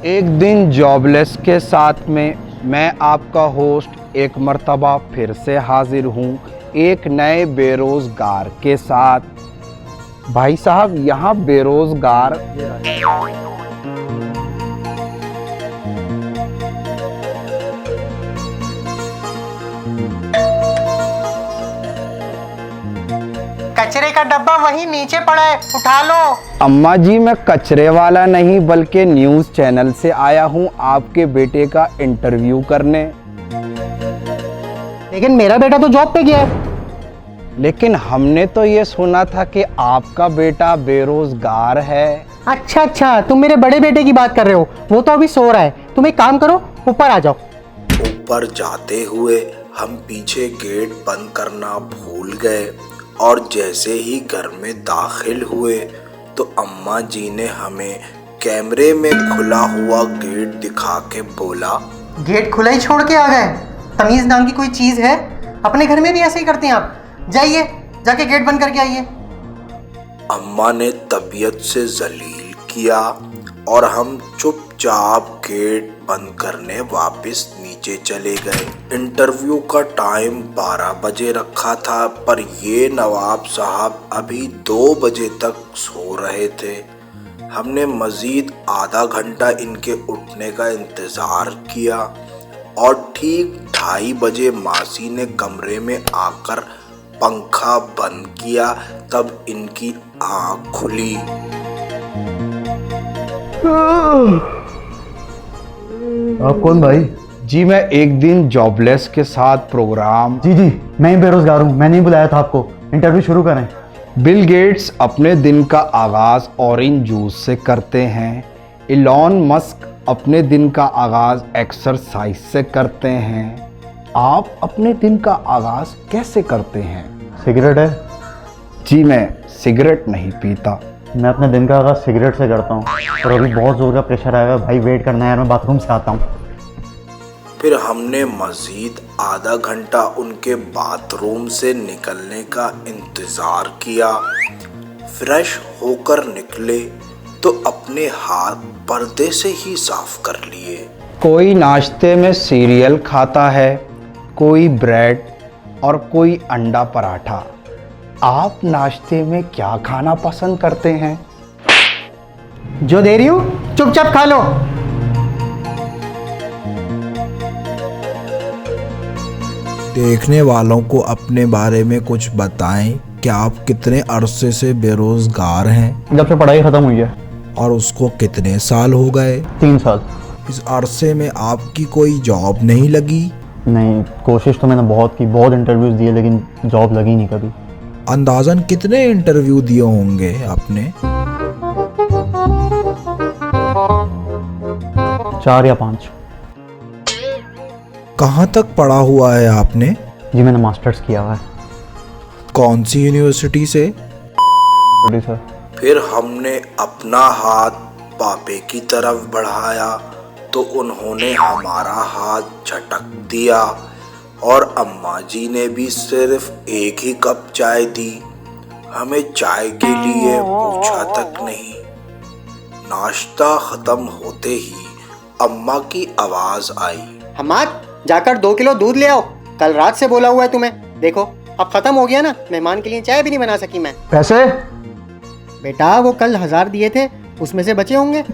एक दिन जॉबलेस के साथ में मैं आपका होस्ट एक मर्तबा फिर से हाजिर हूँ एक नए बेरोज़गार के साथ। भाई साहब यहाँ बेरोज़गार कचरे का डब्बा वहीं नीचे पड़ा है, उठा लो। अम्मा जी मैं कचरे वाला नहीं बल्कि न्यूज़ चैनल से आया हूँ आपके बेटे का इंटरव्यू करने। लेकिन मेरा बेटा तो जॉब पे गया है। लेकिन हमने तो ये सुना था कि आपका बेटा बेरोजगार है। अच्छा, तुम मेरे बड़े बेटे की बात कर रहे हो। वो तो अभी सो रहा है। तुम एक काम करो, ऊपर आ जाओ। ऊपर जाते हुए हम पीछे गेट बंद करना भूल गए और जैसे ही घर में दाखिल हुए तो अम्मा जी ने हमें कैमरे में खुला हुआ गेट दिखा के बोला, गेट खुला ही छोड़ के आ गए? तमीज नाम की कोई चीज है? अपने घर में भी ऐसे ही करते हैं आप? जाइए, जाके गेट बंद करके आइए। अम्मा ने तबीयत से जलील किया और हम चुपचाप गेट बंद करने वापस नीचे चले गए। इंटरव्यू का टाइम 12 बजे रखा था पर ये नवाब साहब अभी 2 बजे तक सो रहे थे। हमने मजीद आधा घंटा इनके उठने का इंतज़ार किया और ठीक 2:30 बजे मासी ने कमरे में आकर पंखा बंद किया, तब इनकी आँख खुली। आप कौन भाई? जी मैं एक दिन जॉबलेस के साथ प्रोग्राम। जी मैं ही बेरोजगार हूँ। मैंने ही बुलाया था आपको। इंटरव्यू शुरू करें। बिल गेट्स अपने दिन का आगाज ऑरेंज जूस से करते हैं। इलॉन मस्क अपने दिन का आगाज एक्सरसाइज से करते हैं। आप अपने दिन का आगाज कैसे करते हैं? सिगरेट है? जी मैं सिगरेट नहीं पीता। मैं अपने दिन का आगाज़ सिगरेट से करता हूँ। और अभी बहुत ज़ोर का प्रेशर आएगा भाई, वेट करना है यार, मैं बाथरूम से आता हूँ। फिर हमने मजीद आधा घंटा उनके बाथरूम से निकलने का इंतज़ार किया। फ्रेश होकर निकले तो अपने हाथ पर्दे से ही साफ कर लिए। कोई नाश्ते में सीरियल खाता है, कोई ब्रेड और कोई अंडा पराठा। आप नाश्ते में क्या खाना पसंद करते हैं? जो दे रही हूँ चुपचाप खा लो। देखने वालों को अपने बारे में कुछ बताएं कि आप कितने अरसे से बेरोजगार हैं जब से पढ़ाई ख़त्म हुई है। और उसको कितने साल हो गए? 3 साल। इस अरसे में आपकी कोई जॉब नहीं लगी? नहीं, कोशिश तो मैंने बहुत की, बहुत इंटरव्यूज़ दिए लेकिन जॉब लगी नहीं कभी। अंदाज़न कितने इंटरव्यू दिए होंगे आपने? 4 या 5। कहाँ तक पढ़ा हुआ है आपने? जी मैंने मास्टर्स किया हुआ है। कौन सी यूनिवर्सिटी से? सर। फिर हमने अपना हाथ पापे की तरफ बढ़ाया तो उन्होंने हमारा हाथ झटक दिया और अम्मा जी ने भी सिर्फ एक ही कप चाय दी। हमें चाय के लिए पूछा तक नहीं। नाश्ता खत्म होते ही अम्मा की आवाज आई, हमाद जाकर 2 किलो दूध ले आओ। कल रात से बोला हुआ है तुम्हें। देखो अब खत्म हो गया ना, मेहमान के लिए चाय भी नहीं बना सकी मैं। पैसे? बेटा वो कल 1000 दिए थे, उसमें से बचे होंगे।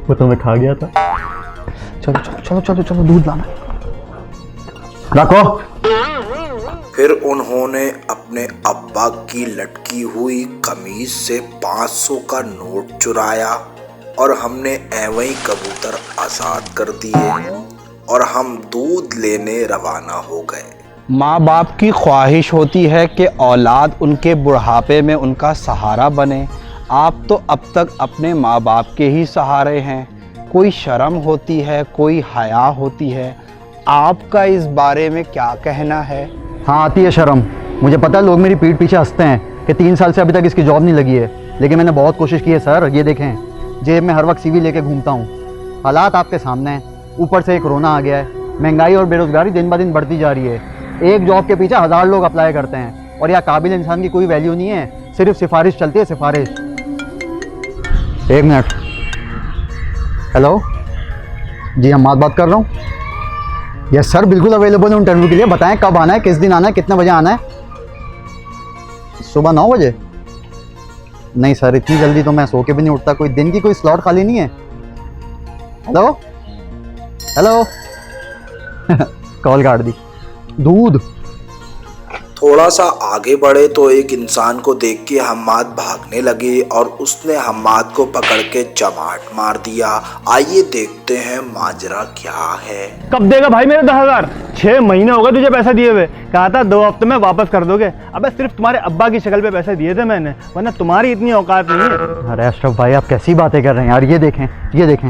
वो तो मैं खा गया था। चलो दूध लाना। रखो। फिर उन्होंने अपने अब्बा की लटकी हुई कमीज से 500 का नोट चुराया और हमने ऐवें ही कबूतर आजाद कर दिए और हम दूध लेने रवाना हो गए। माँ बाप की ख्वाहिश होती है कि औलाद उनके बुढ़ापे में उनका सहारा बने। आप तो अब तक अपने माँ बाप के ही सहारे हैं। कोई शर्म होती है, कोई हया होती है। आपका इस बारे में क्या कहना है? हाँ आती है शर्म। मुझे पता है लोग मेरी पीठ पीछे हंसते हैं कि 3 साल से अभी तक इसकी जॉब नहीं लगी है, लेकिन मैंने बहुत कोशिश की है सर। ये देखें, जेब में हर वक्त सीवी लेके घूमता हूँ। हालात आपके सामने हैं, ऊपर से कोरोना आ गया है। महंगाई और बेरोजगारी दिन ब दिन बढ़ती जा रही है। एक जॉब के पीछे 1000 लोग अप्लाई करते हैं और यहाँ काबिल इंसान की कोई वैल्यू नहीं है, सिर्फ सिफारिश चलती है, सिफारिश। 1 मिनट। हेलो जी, हम बात कर रहा हूँ। यस सर, बिल्कुल अवेलेबल हूँ इंटरव्यू के लिए। बताएं कब आना है, किस दिन आना है, कितने बजे आना है? सुबह 9 बजे? नहीं सर, इतनी जल्दी तो मैं सो के भी नहीं उठता। कोई दिन की कोई स्लॉट खाली नहीं है? हेलो हेलो कॉल काट दी। दूध? थोड़ा सा आगे बढ़े तो एक इंसान को देख के हम्माद भागने लगे और उसने हम्माद को पकड़ के चमाट मार दिया। आइए देखते हैं माजरा क्या है। कब देगा भाई मेरे 10,000? 6 महीने हो गए तुझे पैसा दिए हुए। कहा था 2 हफ्ते में वापस कर दोगे। अबे सिर्फ तुम्हारे अब्बा की शक्ल पे पैसे दिए थे मैंने, वरना तुम्हारी इतनी औकात नहीं है। अरे अशरफ भाई, आप कैसी बातें कर रहे हैं यार। ये देखें, ये देखें,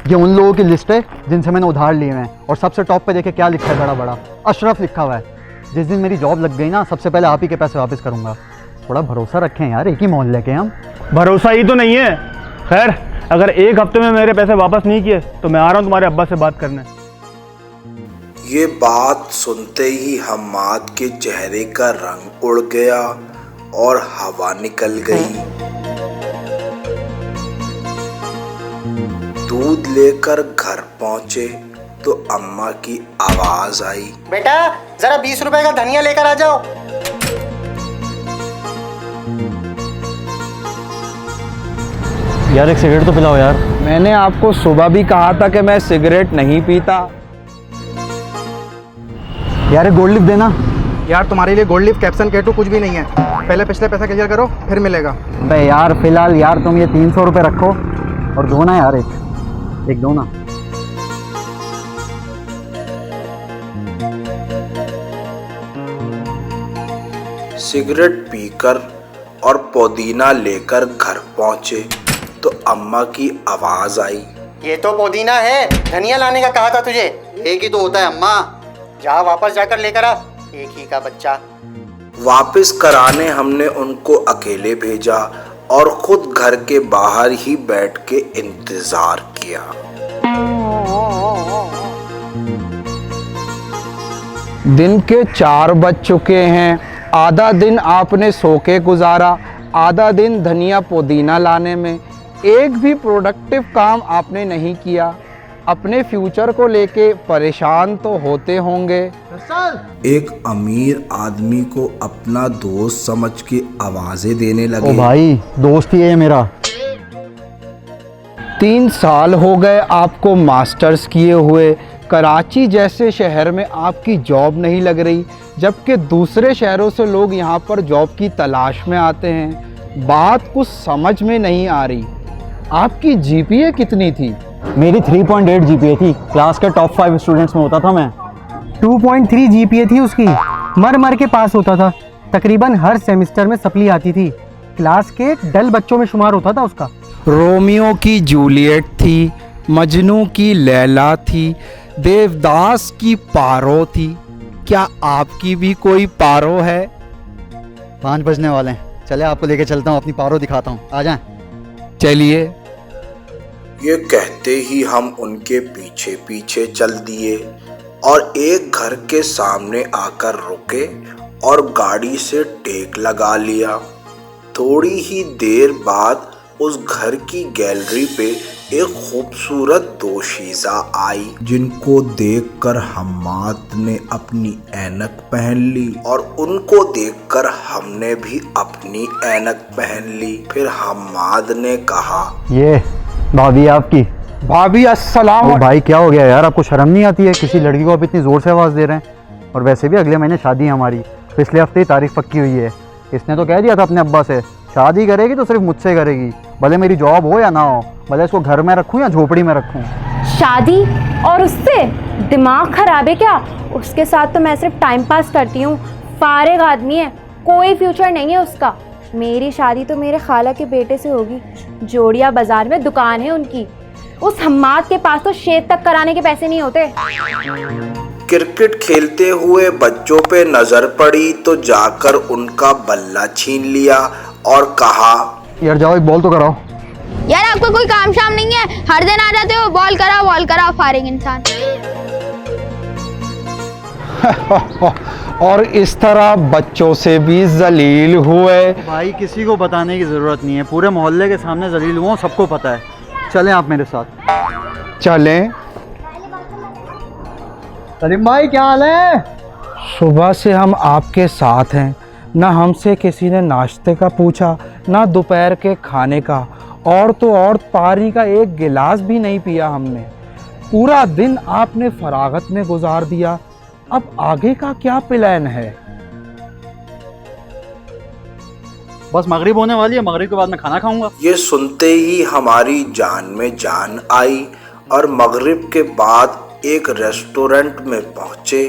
ये उन लोगों की लिस्ट है जिनसे मैंने उधार लिए हैं। और सबसे टॉप पे देखें क्या लिखा है, बड़ा बड़ा अशरफ लिखा हुआ है। जिस दिन मेरी जॉब लग गई ना, सबसे पहले आप ही के पैसे वापस करूंगा। थोड़ा भरोसा रखें यार, एक ही मोहल्ले के हम। भरोसा ही तो नहीं है। खैर, अगर 1 हफ्ते में मेरे पैसे वापस नहीं किए तो मैं आ रहा हूँ तुम्हारे अब्बा से बात करने। ये बात सुनते ही हम्माद के चेहरे का रंग उड़ गया और हवा निकल गई। दूध लेकर घर पहुंचे तो अम्मा की आवाज आई, बेटा जरा 20 रुपए का धनिया लेकर आ जाओ। यार एक सिगरेट तो पिलाओ यार। मैंने आपको सुबह भी कहा था कि मैं सिगरेट नहीं पीता। यार एक गोल्ड लिफ्ट देना। यार तुम्हारे लिए गोल्ड लिफ्ट कैप्सन केटू कुछ भी नहीं है। पहले पिछले पैसा क्लियर करो, फिर मिलेगा। अबे यार फिलहाल यार तुम ये 300 रुपये रखो और दो ना यार, एक दो ना। सिगरेट पीकर और पुदीना लेकर घर पहुंचे तो अम्मा की आवाज आई, ये तो पुदीना है, धनिया लाने का कहा था तुझे। एक ही तो होता है अम्मा। जा वापस जाकर लेकर आ, एक ही का बच्चा। वापस कराने हमने उनको अकेले भेजा और खुद घर के बाहर ही बैठ के इंतजार किया। दिन के 4 बज चुके हैं। आधा दिन आपने सो के गुजारा, आधा दिन धनिया पुदीना लाने में। एक भी प्रोडक्टिव काम आपने नहीं किया। अपने फ्यूचर को लेके परेशान तो होते होंगे। एक अमीर आदमी को अपना दोस्त समझ के आवाजें देने लगे, ओ भाई, दोस्त ही है मेरा। 3 साल हो गए आपको मास्टर्स किए हुए। कराची जैसे शहर में आपकी जॉब नहीं लग रही, जबकि दूसरे शहरों से लोग यहाँ पर जॉब की तलाश में आते हैं। बात कुछ समझ में नहीं आ रही। आपकी जीपीए कितनी थी? मेरी 3.8 जीपीए थी। क्लास के टॉप 5 स्टूडेंट्स में होता था मैं। 2.3 जीपीए थी उसकी। मर मर के पास होता था। तकरीबन हर सेमेस्टर में सप्ली आती थी। क्लास के डल बच्चों में शुमार होता था उसका। रोमियो की जूलियट थी, मजनू की लैला थी, देवदास की पारो थी। क्या आपकी भी कोई पारो है? 5 बजने वाले हैं, चले आपको लेके चलता हूँ, अपनी पारो दिखाता हूँ, आ जाएं। चलिए। ये कहते ही हम उनके पीछे पीछे चल दिए और एक घर के सामने आकर रुके और गाड़ी से टेक लगा लिया। थोड़ी ही देर बाद उस घर की गैलरी पे एक खूबसूरत दोशीज़ा आई, जिनको देखकर हम्माद ने अपनी ऐनक पहन ली और उनको देखकर हमने भी अपनी ऐनक पहन ली। फिर हम्माद ने कहा, ये भाभी आपकी। भाभी अस्सलाम। ओ भाई क्या हो गया यार, आपको शर्म नहीं आती है? किसी लड़की को आप इतनी ज़ोर से आवाज़ दे रहे हैं। और वैसे भी अगले महीने शादी है हमारी, पिछले हफ्ते ही तारीख पक्की हुई है। इसने तो कह दिया था अपने अब्बा से, शादी करेगी तो सिर्फ मुझसे करेगी, भले मेरी जॉब हो या ना हो, भले इसको घर में रखूँ या झोपड़ी में रखूँ। शादी? और उससे? दिमाग खराब है क्या? उसके साथ तो मैं सिर्फ टाइम पास करती हूँ। फारिग आदमी है, कोई फ्यूचर नहीं है उसका। मेरी शादी तो मेरे खाला के बेटे से होगी। जोड़िया बाजार में दुकान है उनकी। उस हम्माद के पास तो शेद तक कराने के पैसे नहीं होते। क्रिकेट खेलते हुए बच्चों पे नजर पड़ी तो जाकर उनका बल्ला छीन लिया और कहा, यार जाओ एक बॉल तो कराओ। यार आपको कोई काम शाम नहीं है? हर दिन आ जाते हो, बॉल कराओ, फारिग इंसान। और इस तरह बच्चों से भी जलील हुए। भाई किसी को बताने की ज़रूरत नहीं है, पूरे मोहल्ले के सामने जलील हुआ, सबको पता है। चलें आप मेरे साथ। चलें। सलीम भाई क्या हाल है? सुबह से हम आपके साथ हैं, ना हमसे किसी ने नाश्ते का पूछा, ना दोपहर के खाने का, और तो और पानी का एक गिलास भी नहीं पिया हमने। पूरा दिन आपने फरागत में गुजार दिया। अब आगे का क्या प्लान है? बस मगरिब होने वाली है, मगरिब के बाद मैं खाना खाऊंगा। ये सुनते ही हमारी जान में जान आई और मगरिब के बाद एक रेस्टोरेंट में पहुंचे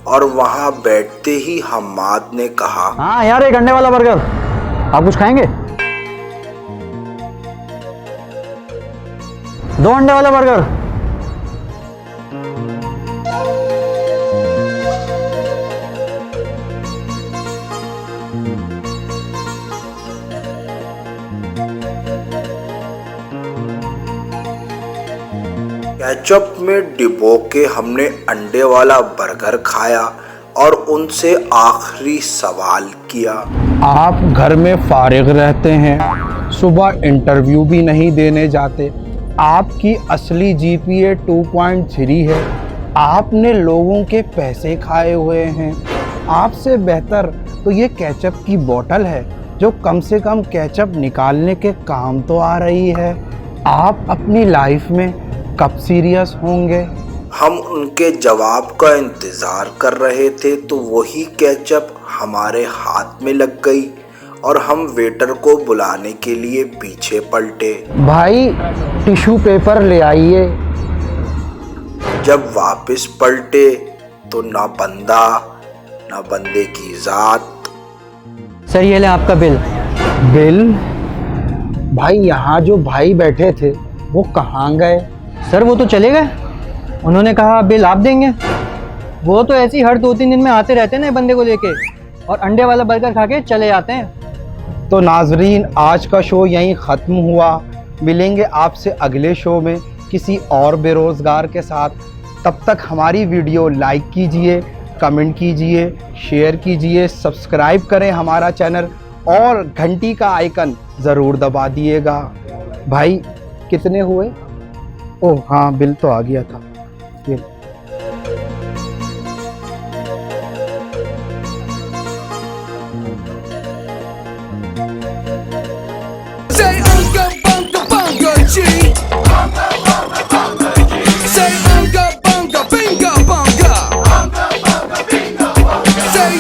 और वहां बैठते ही हम्माद ने कहा, हाँ यार, एक अंडे वाला बर्गर। आप कुछ खाएंगे? 2 अंडे वाला बर्गर। केचप में डिबो के हमने अंडे वाला बर्गर खाया और उनसे आखिरी सवाल किया, आप घर में फारिग रहते हैं, सुबह इंटरव्यू भी नहीं देने जाते, आपकी असली जीपीए 2.3 है, आपने लोगों के पैसे खाए हुए हैं। आपसे बेहतर तो ये केचप की बोतल है जो कम से कम केचप निकालने के काम तो आ रही है। आप अपनी लाइफ में कब सीरियस होंगे? हम उनके जवाब का इंतज़ार कर रहे थे तो वही केचप हमारे हाथ में लग गई और हम वेटर को बुलाने के लिए पीछे पलटे। भाई टिश्यू पेपर ले आइए। जब वापस पलटे तो ना बंदा ना बंदे की ज़ात। सर ये ले आपका बिल। बिल? भाई यहाँ जो भाई बैठे थे वो कहाँ गए? सर वो तो चले गए, उन्होंने कहा बिल आप देंगे। वो तो ऐसे ही हर 2-3 दिन में आते रहते हैं ना बंदे को लेके, और अंडे वाला बर्गर खा के चले जाते हैं। तो नाजरीन, आज का शो यहीं ख़त्म हुआ। मिलेंगे आपसे अगले शो में किसी और बेरोज़गार के साथ। तब तक हमारी वीडियो लाइक कीजिए, कमेंट कीजिए, शेयर कीजिए, सब्सक्राइब करें हमारा चैनल और घंटी का आइकन ज़रूर दबा दिएगा। भाई कितने हुए? ओह हाँ, बिल तो आ गया था। ये